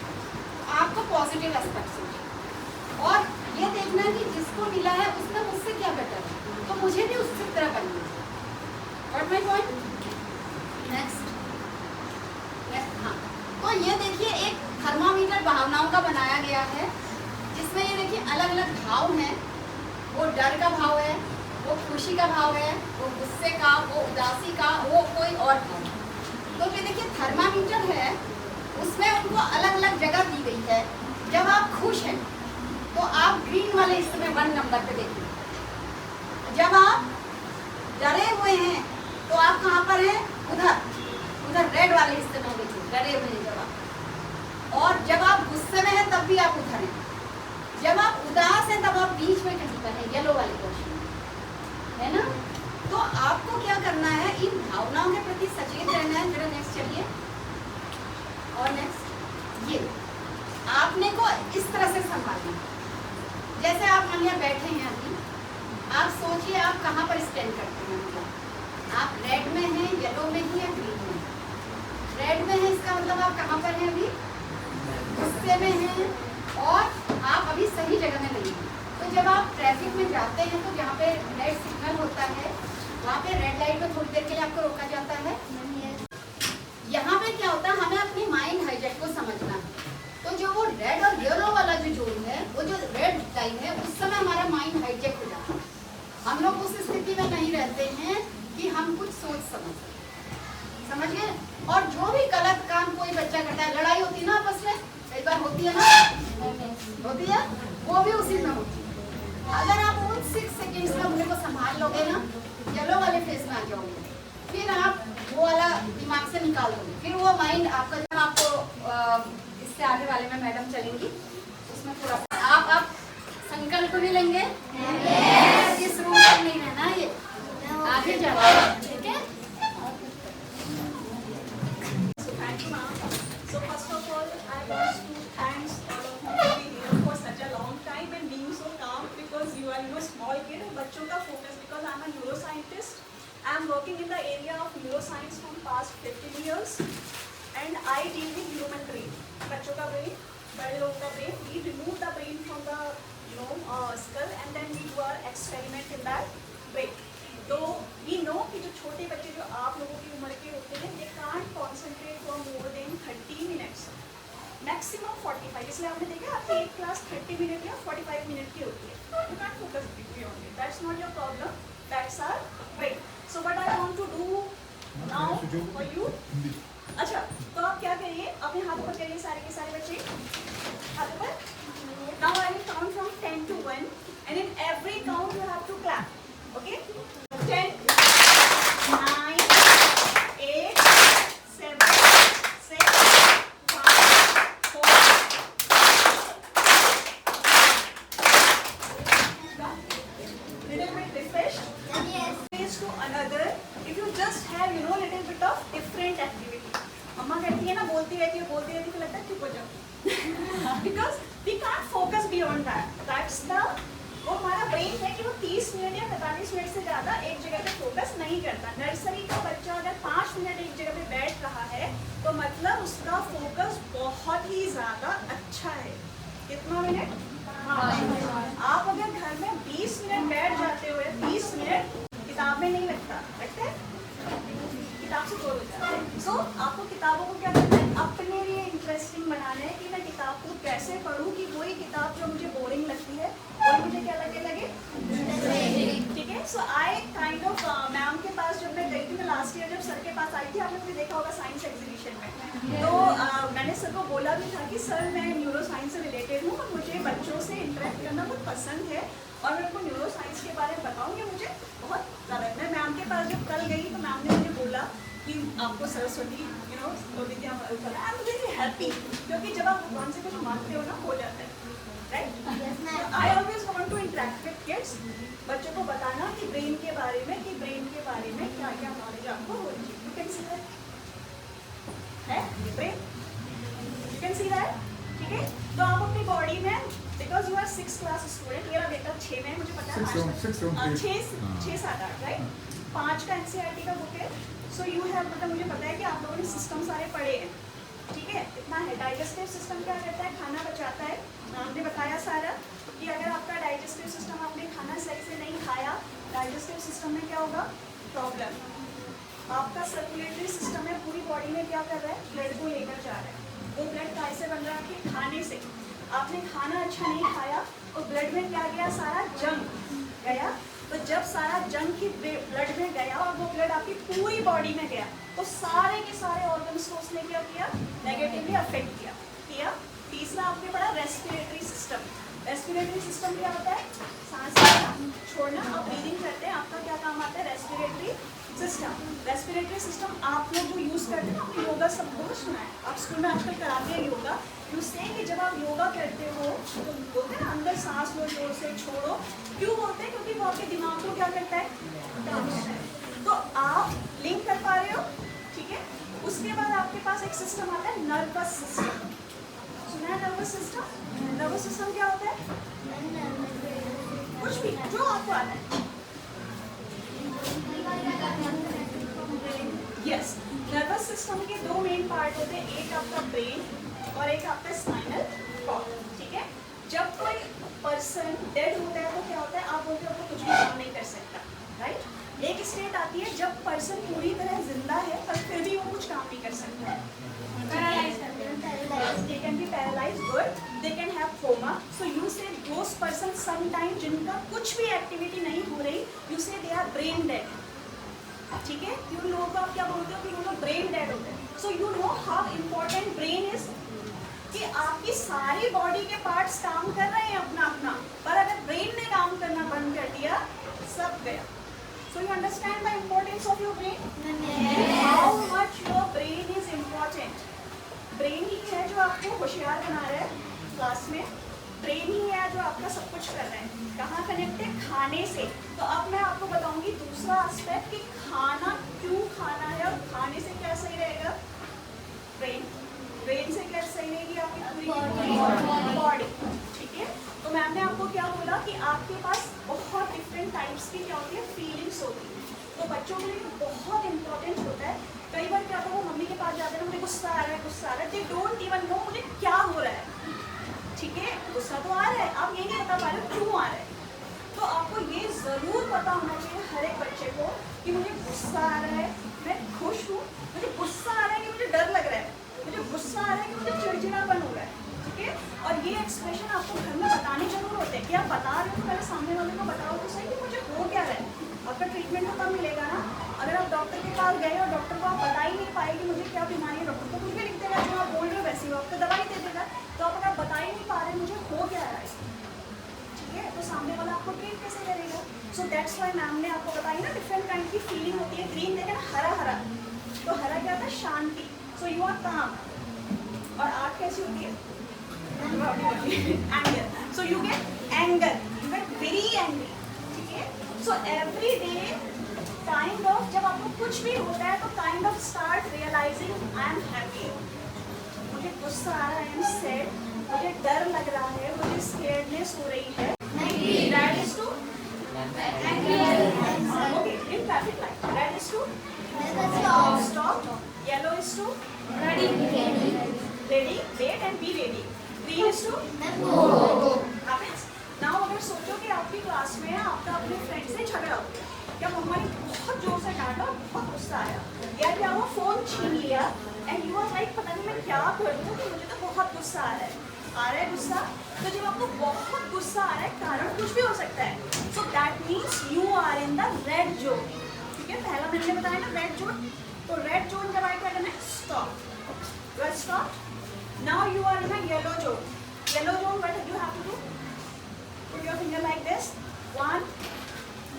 तो आपको पॉजिटिव एस्पेक्ट सोचना और ये देखना कि जिसको मिला है उसमें मुझसे क्या बेटर है, तो मुझे भी उससे तरह बनना है। और माय पॉइंट नेक्स्ट, हाँ, तो ये देखिए एक थर्मामीटर भावनाओं का बनाया गया है, जिसमें ये देखिए अलग अलग भाव हैं। वो डर का भाव है, वो खुशी का भाव है, वो गुस्से का, वो उदासी का, वो कोई और भाव। तो ये देखिए थर्मामीटर है, उसमें उनको अलग अलग जगह दी गई है। जब आप खुश हैं तो आप ग्रीन वाले हिस्से में 1 नंबर पे देखिए। जब आप डरे हुए हैं तो आप कहाँ पर हैं, उधर रेड वाले हिस्से में देखिए, डरे हुए हैं जब आप। और जब आप गुस्से में हैं तब भी आप उधर हैं। जब आप उदास हैं तब आप बीच में कहीं पर हैं, येलो वाले पोर्शन में, है ना। तो आपको क्या करना है, इन भावनाओं के प्रति सचेत रहना है। जरा नेक्स्ट चलिए, और नेक्स्ट ये आपने को इस तरह से संभालना है। जैसे आप मान लिया बैठे हैं अभी, आप सोचिए आप कहाँ पर स्टैंड करते हैं, मतलब आप रेड में हैं, येलो में ही या ग्रीन में। रेड में है इसका मतलब आप कहाँ पर हैं अभी, गुस्से में हैं और आप अभी सही जगह में नहीं हैं। तो जब आप ट्रैफिक में जाते हैं तो जहाँ पे रेड सिग्नल होता है वहाँ पे रेड लाइट में थोड़ी देर के लिए आपको रोका जाता है। यहाँ पे क्या होता है, हमें अपनी माइंड हाईजेक को समझना है। तो जो वो रेड और येलो वाला जो जोन है, वो जो रेड लाइन है, उस समय हमारा माइंड हाईजेक हो जाता है। हम लोग उस स्थिति में नहीं रहते हैं कि हम कुछ सोच समझ गए। और जो भी गलत काम कोई बच्चा करता है, लड़ाई होती है ना आपस में, कई बार होती है ना, होती है, वो भी उसी में होती है। अगर आप उन 6 सेकेंड्स में अपने को संभाल लोगे ना, येलो वाले फेस में आ जाओगे, फिर आप वो वाला दिमाग से निकाल दोगे, फिर वो माइंड आपका, जब आपको इससे आगे वाले में मैडम चलेंगी, उसमें थोड़ा आप संकल्प भी लेंगे, इस रूम में नहीं रहना, ये आगे जाना, ठीक है। So first of all, I want to thank all of you to be here for such a long time and being so calm, because you are small kid. बच्चों का focus, because I'm a neuroscientist. I'm working in the area of neuroscience from past 15 years, and I deal with human brain. बच्चों का brain, बड़े लोगों का brain. We remove the brain from the skull and then we do our experiment in that brain. तो we know कि जो छोटे बच्चे जो आप लोगों की उम्र के होते हैं, they can't concentrate for more than 30 minutes, maximum 45. इसलिए आपने देखा आपकी एक क्लास 30 मिनट या 45 मिनट की होती है. You can't focus beyond it. That's not your problem. That's our brain. So what I want to do now for you. अच्छा, तो आप क्या करिए, अपने हाथों पर करिए, सारे के सारे बच्चे हाथों पर. Now I will count from 10 to 1, and in every count you have to clap. Okay? 10, 9, 8, 7, 6, 5, 4. Little bit refreshed? Yes. Place to another, if you just have little bit of different activity. मम्मा कहती है ना, बोलती रहती है, फिर लगता है चुप हो जाओ. Because we can't focus beyond that. That's the वो हमारा ब्रेन है कि वो 30 मिनट या 45 मिनट से ज़्यादा एक जगह पे फोकस नहीं करता. नर्सरी का बच्चा अगर 5 मिनट एक जगह पे बैठ रहा है तो मतलब उसका फोकस बहुत ही ज़्यादा अच्छा है. कितना मिनट? 5। आप अगर घर में 20 मिनट बैठ जाते हो, 20 मिनट किताब में नहीं लगता, लगता है? किताब से बोर हो जाता है। सो आपको किताबों को क्या करना है? अपने लिए इंटरेस्टिंग बनाना है कि मैं किताब को कैसे पढूं कि वही किताब जो मुझे बोरिंग लगती है और मुझे क्या लगे? ठीक है। सो आई काइंड ऑफ मैम के पास जब मैं गई थी, मैं लास्ट ईयर जब सर के पास आई थी, आपने मुझे देखा होगा साइंस एग्जीबिशन में, तो मैंने सर को बोला भी था कि सर मैं न्यूरो साइंस से रिलेटेड हूँ और मुझे बच्चों से इंटरेक्ट करना बहुत पसंद है और मैं उनको न्यूरो साइंस के बारे में बताऊँगी, मुझे बहुत ज़्यादा। मैं मैम के पास जब कल गई तो मैम ने मुझे बोला कि आपको Saraswati Vidya I am very happy, क्योंकि जब आप भगवान से कुछ मांगते हो ना, हो जाता है, right? I always want to interact with kids, बच्चों को बताना कि ब्रेन के बारे में क्या क्या नॉलेज आपको होनी चाहिए। यू कैन सी दैट है brain, you can see that, ठीक है। तो आप अपनी बॉडी में, because you are 6th class student, मेरा बेटा 6 में, मुझे पता है 6 7 8 राइट, 5 का एनसीईआरटी का बुक है। सो यू हैव, मतलब मुझे पता है कि आप लोगों ने सिस्टम सारे पढ़े हैं, ठीक है, इतना है। डाइजेस्टिव सिस्टम क्या करता है? खाना पचाता है। आपने बताया सारा कि अगर आपका डाइजेस्टिव सिस्टम, आपने खाना सही से नहीं खाया, डाइजेस्टिव सिस्टम में क्या होगा? प्रॉब्लम। आपका सर्कुलेटरी सिस्टम है, पूरी बॉडी में क्या कर रहा है? ब्लड को लेकर जा रहा है। वो ब्लड कैसे बन रहा है? खाने से। आपने खाना अच्छा नहीं खाया और ब्लड में क्या गया? सारा जंक गया। तो जब सारा जंक ही ब्लड में गया और वो ब्लड आपकी पूरी बॉडी में गया, तो सारे के सारे ऑर्गन्स को उसने क्या किया? नेगेटिवली अफेक्ट किया। तीसरा आपने पढ़ा रेस्पिरेटरी सिस्टम। रेस्पिरेटरी सिस्टम क्या होता है? सांस लेना, छोड़ना, आप ब्रीदिंग करते हैं, आपका क्या काम आता है? Respiratory system. रेस्पिरेटरी सिस्टम आप लोग जो यूज़ करते हैं, आपने योगा सब बहुत सुना है, आप स्कूल में आजकल कराते हैं योगा। यू से कि जब आप योगा करते हो तो बोलते हैं ना, अंदर सांस लो, जोर से छोड़ो। क्यों बोलते हैं? क्योंकि वो आपके दिमाग को क्या करता है? काम करता है। तो आप लिंक कर पा रहे हो, ठीक है। उसके बाद आपके पास एक सिस्टम आता है, नर्वस सिस्टम। सुना है नर्वस सिस्टम? नर्वस सिस्टम क्या होता है? कुछ भी जो आपको आता है। यस, नर्वस सिस्टम के 2 मेन पार्ट होते हैं, एक आपका ब्रेन और एक आपका स्पाइनल कॉर्ड, ठीक है। जब कोई पर्सन डेड होता है तो क्या होता है? आप बोलते हो तो कुछ भी काम नहीं कर सकता, राइट। एक स्टेट आती है जब पर्सन पूरी तरह जिंदा है पर फिर भी वो कुछ काम नहीं कर सकता, they can be paralyzed, good, they can have coma. So you say those persons sometime जिनका कुछ भी एक्टिविटी नहीं हो रही, you say they are brain dead, ठीक है। उन लोगों को आप क्या बोलते हो? कि वो लोग ब्रेन डेड होते हैं। So you know how important brain is, कि आपकी सारी बॉडी के पार्ट्स काम कर रहे हैं अपना, पर अगर ब्रेन ने काम करना बंद कर दिया, सब गया। So you understand the importance of your brain, how much your brain is important. Brain ही है जो आपको होशियार बना रहा है क्लास में, ब्रेन ही है जो आपका सब कुछ कर रहा है। कहाँ कनेक्ट है? खाने से। तो अब मैं आपको बताऊंगी दूसरा एस्पेक्ट कि खाना क्यों खाना है और खाने से क्या सही रहेगा? ब्रेन से क्या सही रहेगी? आपकी पूरी बॉडी, ठीक है। तो मैम ने आपको क्या बोला कि आपके पास बहुत डिफरेंट टाइप्स की क्या होती है? फीलिंग्स होती है। तो बच्चों के लिए बहुत इंपॉर्टेंट होता है। कई बार क्या होता है, वो मम्मी के पास जाते हैं, मुझे गुस्सा आ रहा है, दे डोंट इवन नो मुझे क्या हो रहा है, ठीक है। गुस्सा तो आ रहा है, आप ये नहीं बता पा रहे हो क्यों आ रहा है। तो आपको ये ज़रूर पता होना चाहिए हर एक बच्चे को कि मुझे गुस्सा आ रहा है, मैं खुश हूँ, मुझे गुस्सा आ रहा है कि मुझे डर लग रहा है, मुझे गुस्सा आ रहा है कि मुझे चिड़चिड़ापन हो रहा है, ठीक है। और ये एक्सप्रेशन आपको घर में बताने जरूर होते हैं कि आप बता रहे हो तो पहले सामने वाले को बताओ तो सही कि मुझे हो क्या रहा है। आपका ट्रीटमेंट तो तब मिलेगा ना, अगर आप डॉक्टर के पास गए और डॉक्टर को आप बता ही नहीं पाए कि मुझे क्या बीमारी है, डॉक्टर तो कुछ भी लिख देगा, जो आप बोल रहे हो वैसे ही आपको दवाई दे देगा। तो अगर आप बता ही नहीं पा रहे मुझे हो क्या रहा है, ठीक है, तो सामने वाला आपको ट्रीट कैसे करेगा। सो दैट्स वाई मैम ने आपको बताई ना, डिफरेंट काइंड की फीलिंग होती है। ग्रीन देखा ना, हरा हरा, तो हरा क्या होता है? शांति। सो यू आर काम। और आग कैसी होती है? Anger. So you get anger, you get very angry, ठीक है। So every day kind of जब आपको कुछ भी होता है तो kind of start realising I am happy, मुझे गुस्सा आ रहा है, आई एम सैड, मुझे डर लग रहा है, मुझे स्केयर्डनेस हो रही है, red is to okay in traffic light, red is to stop, yellow is to ready, wait and be ready, 3:2 happens. Now अगर सोचो कि आपकी क्लास में आपका अपने फ्रेंड से झगड़ा हो गया, क्या मम्मा ने बहुत जोर से डांटा और बहुत गुस्सा आया, या क्या वो फोन छीन लिया एंड यू आर लाइक पता नहीं मैं क्या कर दूँ कि मुझे तो बहुत गुस्सा आ रहा है गुस्सा। तो जब आपको बहुत गुस्सा आ रहा है, कारण कुछ भी हो सकता है, so that means you are in the red zone. ठीक है, पहला मैंने बताया ना रेड जोन, तो रेड जोन जब आए क्या करना है, stop, you are stop. Now you are in a yellow zone. Yellow zone what you have to do, put your finger like this, 1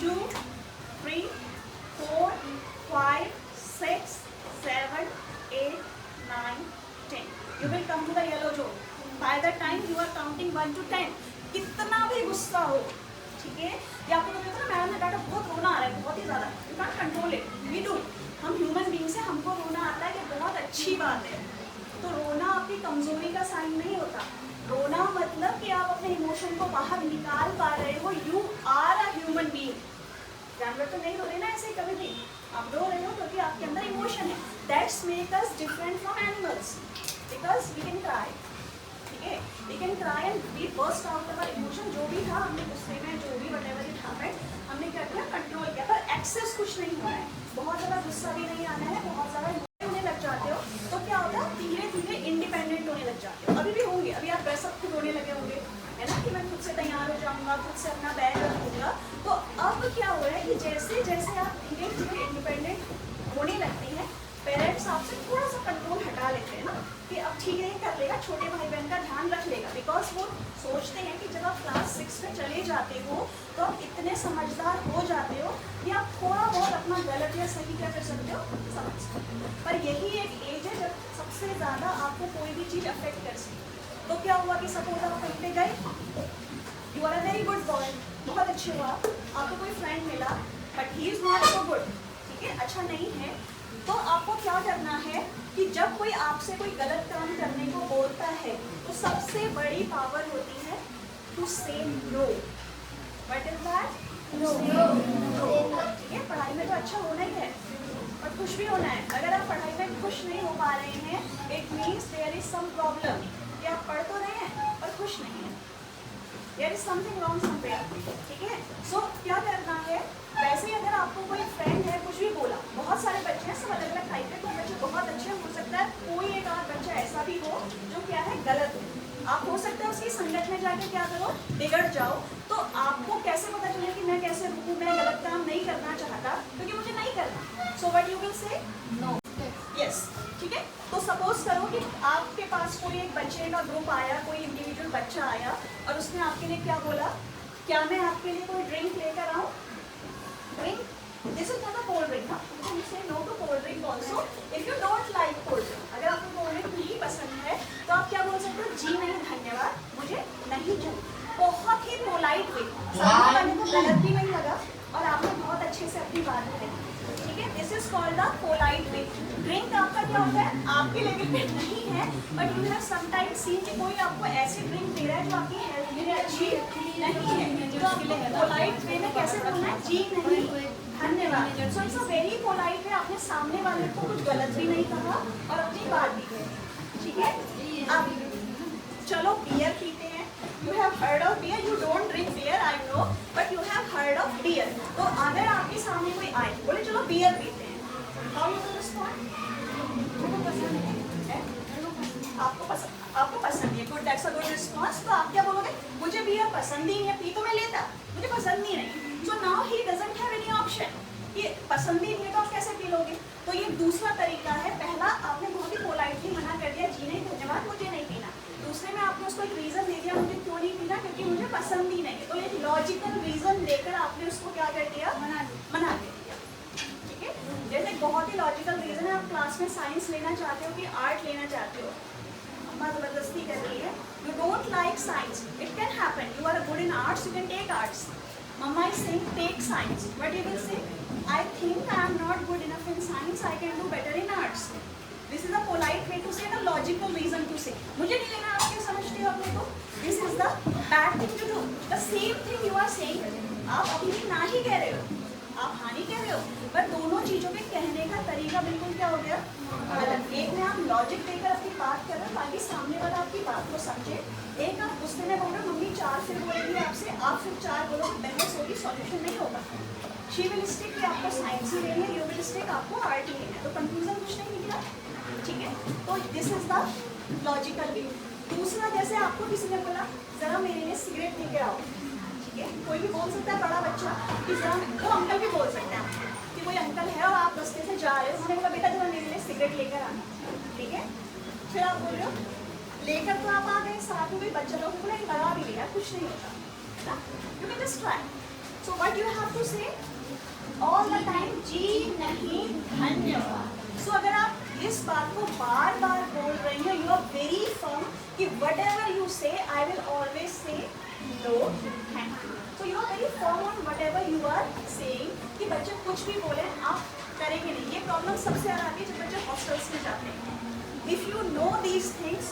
2 3 4 5 6 7 8 9 10. You will come to the yellow zone. By the time you are counting 1 to 10, कितना भी गुस्सा हो, ठीक है, या आपको बोलते हैं ना मैडम ने डाटा बहुत रोना आ रहा है, बहुत ही ज़्यादा, you can't control it. We do. हम ह्यूमन बीइंग से हमको रोना आता है कि बहुत अच्छी बात है, तो रोना आपकी कमजोरी का साइन नहीं होता। रोना मतलब कि आप अपने इमोशन को बाहर निकाल पा रहे हो, you are a human being. जानवर तो नहीं रो रहे ना ऐसे कभी भी, आप रो रहे हो क्योंकि आपके अंदर इमोशन है। That's make us different from animals, because we can cry, ठीक है, we can cry and we burst out our emotion. जो भी था हमने गुस्से में, जो भी व्हाटएवर इट हैपेंड, हमने क्या किया, कंट्रोल किया, पर एक्सेस कुछ नहीं होना है, बहुत ज़्यादा गुस्सा भी नहीं आना है, बहुत ज़्यादा होने लग जाते हो तो क्या होता है, धीरे धीरे इंडिपेंडेंट होने लग जाते हो। अभी भी होंगे, अभी आप सब खुद होने लगे होंगे, है ना, कि मैं खुद से तैयार हो जाऊंगा, खुद से अपना बैग रखूंगा। तो अब क्या हो रहा है कि जैसे जैसे आप धीरे धीरे इंडिपेंडेंट होने लगते हैं, पेरेंट्स आपसे थोड़ा सा कंट्रोल हटा लेते हैं ना, कि अब ठीक है कर लेगा, छोटे भाई बहन का ध्यान रख लेगा, बिकॉज वो सोचते हैं कि जब आप क्लास 6 में चले जाते हो तो आप इतने समझदार हो जाते हो कि आप थोड़ा बहुत अपना गलत या सही क्या कर सकते हो, समझ सकते हो। पर यही एक एज है जब सबसे ज़्यादा आपको कोई भी चीज़ अफेक्ट कर सकती है। तो क्या हुआ कि सपोज आप कहीं पे गए, you are a very good boy, बहुत अच्छे हुआ, आपको कोई फ्रेंड मिला but he is not so good, ठीक है, अच्छा नहीं है, तो आपको क्या करना है कि जब कोई आपसे कोई गलत काम करने को बोलता है तो सबसे बड़ी पावर होती है to say no. What is that, no. ठीक है, पढ़ाई में तो अच्छा होना ही है और खुश भी होना है। अगर आप पढ़ाई में खुश नहीं हो पा रहे हैं, it means there is some problem, कि आप पढ़ तो रहे हैं पर खुश नहीं है, there is something wrong somewhere. ठीक है, सो क्या करना है, वैसे ही अगर आपको कोई फ्रेंड है कुछ भी बोला, बहुत सारे बच्चे हैं, सब अलग अलग टाइप के, कुछ बच्चे बहुत अच्छे हो सकता है, कोई एक आध बच्चा ऐसा भी हो जो क्या है, गलत है। आप हो सकता है उसकी संगत में जाके क्या करो, बिगड़ जाओ। तो आपको कैसे पता चले कि मैं कैसे रुकूं, मैं गलत काम नहीं करना चाहता क्योंकि मुझे नहीं करना, so what you will say, no. Yes, ठीक है, तो सपोज करो कि आपके पास कोई एक बच्चे का ग्रुप आया, कोई इंडिविजुअल बच्चा आया और उसने आपके लिए क्या बोला, क्या मैं आपके लिए कोई ड्रिंक लेकर आऊँ, drink, this is not a cold drink, you say no to cold drink also if you don't like cold drink. अगर आपको कोल्ड ड्रिंक नहीं पसंद है तो आप क्या बोल सकते हो, जी नहीं धन्यवाद, मुझे नहीं चाहिए, बहुत ही पोलाइट वे, सामने वाले को गलत भी नहीं लगा और आपने बहुत अच्छे से अपनी बात कही। ठीक है, this is called the polite way. Drink आपका क्या होता है, आपके लेवल पे नहीं है, but you have sometimes scene कि कोई आपको ऐसी ड्रिंक दे रहा है जो आपकी हेल्थ के लिए अच्छी नहीं है, तो आपको पोलाइट वे में कैसे बोलना है, जी नहीं धन्यवाद। So it's a very polite way, आपने सामने वाले को कुछ गलत भी नहीं कहा और अपनी बात भी कही। ठीक है, अब चलो बियर पीते हैं। You have heard of beer, you don't drink beer I know, but you have heard of beer. तो अगर आपके सामने कोई आए बोले चलो बियर पीते हैं, हाउ यू विल रिस्पॉन्ड, आपको पसंद है, good, that's a good response. तो आप क्या बोलोगे, मुझे बियर पसंद ही नहीं है, पी तो मैं लेता, मुझे पसंद ही नहीं। So now he doesn't have any option, ये पसंद ही नहीं है तो आप कैसे पी लोगे। तो ये दूसरा तरीका है, पहला आपने बहुत ही पोलाइटली मना कर दिया, जी नहीं धन्यवाद मुझे नहीं पीना। दूसरे में आपने उसको एक रीज़न दे दिया, मुझे क्यों नहीं पीना, क्योंकि मुझे पसंद ही नहीं है। तो एक लॉजिकल रीज़न देकर आपने उसको क्या कर दिया, मना दे दिया। ठीक है, जैसे बहुत ही लॉजिकल रीज़न है, आप क्लास में साइंस लेना चाहते हो कि आर्ट लेना चाहते हो, अम्मा ज़बरदस्ती कर रही है, you don't like science, it can happen, you are good in arts, you can take arts, mamma is saying take science, but you will say I think I am not good enough in science, I can do better in arts. This is a polite way to say, the logical reason to say. मुझे नहीं लेना, आप क्या समझते हो अपने को, this is the bad thing to do. The same thing you are saying, आप अपनी ना ही कह रहे हो, आप हाँ नहीं कह रहे हो, पर दोनों चीज़ों के कहने का तरीका बिल्कुल क्या हो गया अलग। एक में आप लॉजिक देकर अपनी बात कर रहे हो ताकि सामने वाला आपकी बात को समझे, एक आप गुस्से में बोल रहे हो मम्मी 4 फिर बोलेगी आपसे, आप फिर 4 बोलोगे, बहस होगी, सॉल्यूशन नहीं होगा। शी विल स्टिक कि आपको साइंस ही लेना है, यू विल स्टिक आपको आर्ट ही लेना है, तो कंफ्यूजन कुछ नहीं निकला, ठीक है। तो दिस इज द लॉजिकल वे। दूसरा, जैसे आपको किसी ने बोला जरा मेरे लिए सिगरेट लेके आओ, ठीक है, कोई भी बोल सकता है, बड़ा बच्चा कि जरा, वो अंकल भी बोल सकते हैं कि कोई अंकल है और आप रास्ते से जा रहे हो, उन्होंने बोला बेटा जरा मेरे लिए सिगरेट लेकर आना, ठीक है। फिर आप बोल रहे हो लेकर तो आप आ गए, साथ में कोई बच्चा लोग बोला लगा भी लिया, कुछ नहीं होता, you can just try. So what you have to say all the time, जी नहीं धन्यवाद। सो अगर आप इस बात को बार बार बोल रही हो, यू आर वेरी फर्म कि whatever you say I will always say no thank you. So you are very firm on whatever you are saying कि बच्चे कुछ भी बोले आप करेंगे नहीं। ये प्रॉब्लम सबसे ज़्यादा आती है जब बच्चे हॉस्टल्स में जाते हैं। If you know these things,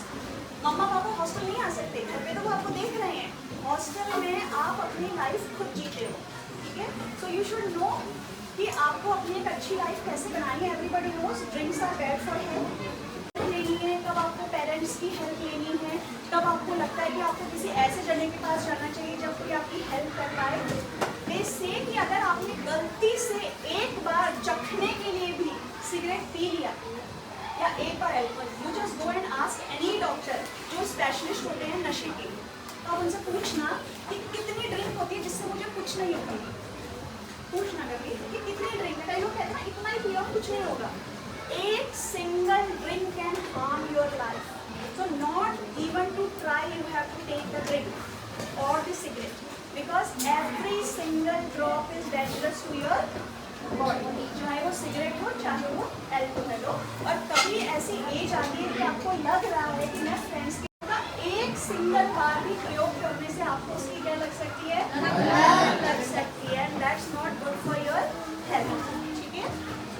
मम्मा पापा हॉस्टल नहीं आ सकते, घर पे तो वो आपको देख रहे हैं, हॉस्टल में आप अपनी लाइफ खुद जीते हो, ठीक है। सो यू शुड नो कि आपको अपनी एक अच्छी लाइफ कैसे बनानी है। Everybody knows drinks are bad for health लेनी है, कब आपको पेरेंट्स की हेल्प लेनी है, कब आपको लगता है कि आपको किसी ऐसे जगह के पास जाना चाहिए जब कोई आपकी हेल्प कर पाए। दे से कि अगर आपने गलती से एक बार चखने के लिए भी सिगरेट पी लिया या एक बार alcohol, you just go and ask any doctor जो स्पेशलिस्ट होते हैं नशे के, तो आप उनसे पूछना कि कितनी ड्रिंक होती है जिससे मुझे कुछ नहीं होता। पूछना कभी कि कितनी ड्रिंक है, कई लोग कहते हैं ना इतना ही पियो कुछ नहीं होगा। एक single drink can harm your life, so not even to try you have to take the drink और the cigarette, because every single drop is dangerous to your body, चाहे वो सिगरेट हो चाहे वो एल्कोहल हो। और कभी ऐसी एज आती है कि आपको लग रहा है कि मैं फ्रेंड्स की एक सिंगल बार भी प्रयोग करने से आपको उसकी क्या लग सकती है, लग सकती है, and that's not good for your health, ठीक है।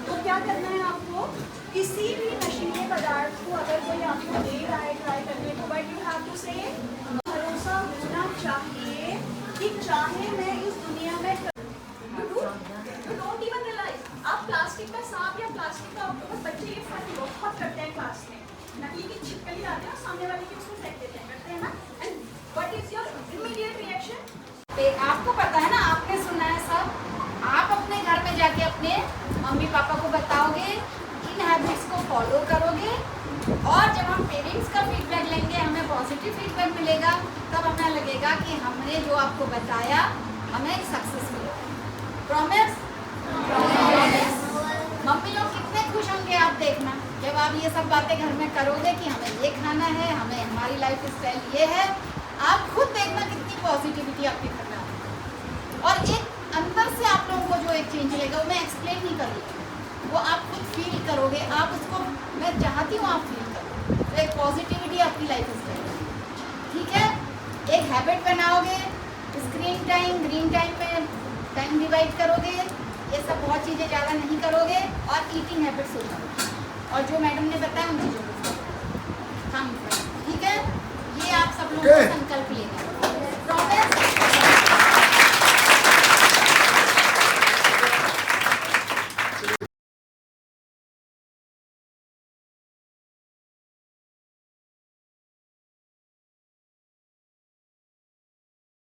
तो क्या करना है आपको, किसी भी नशीले पदार्थ को अगर कोई आपको दे रहा है ट्राई करने को, बट यू हैव टू से भरोसा होना चाहिए कि चाहे मैं इस दुनिया में यू डोंट इवन रियलाइज, आप प्लास्टिक का सांप या प्लास्टिक का ऑक्टोपस, बच्चे ये फन बहुत करते हैं क्लास में, नकली की छिपकली लाते हैं सामने वाले की उसमें फेंक देते हैं, करते हैं ना, and what is your immediate reaction. आपको पता है ना, आपने सुना है सब, आप अपने घर में जाके अपने मम्मी पापा को बताओगे, इन हैबिट्स को फॉलो करोगे, और जब हम पेरेंट्स का फीडबैक लेंगे, हमें पॉजिटिव फीडबैक मिलेगा, तब हमें लगेगा कि हमने जो आपको बताया हमें सक्सेस मिला। प्रॉमिस? मम्मी लोग कितने खुश होंगे आप देखना, जब आप ये सब बातें घर में करोगे कि हमें ये खाना है, हमें हमारी लाइफ स्टाइल ये है, आप खुद देखना कितनी पॉजिटिविटी आपके घर में आती। और एक अंदर से आप लोगों को जो एक चेंज मिलेगा वो मैं एक्सप्लेन नहीं करूँगी, वो आप खुद फील करोगे, आप उसको, मैं चाहती हूँ आप फील करो, तो एक पॉजिटिविटी आपकी लाइफ स्टाइल, ठीक है। एक हैबिट बनाओगे, स्क्रीन टाइम ग्रीन टाइम में टाइम डिवाइड करोगे, ये सब बहुत चीज़ें ज़्यादा नहीं करोगे, और ईटिंग हैबिट्स होगा, और जो मैडम ने बताया उन चीज़ों को हम, ठीक है। ये आप सब लोगों को संकल्प लेना है।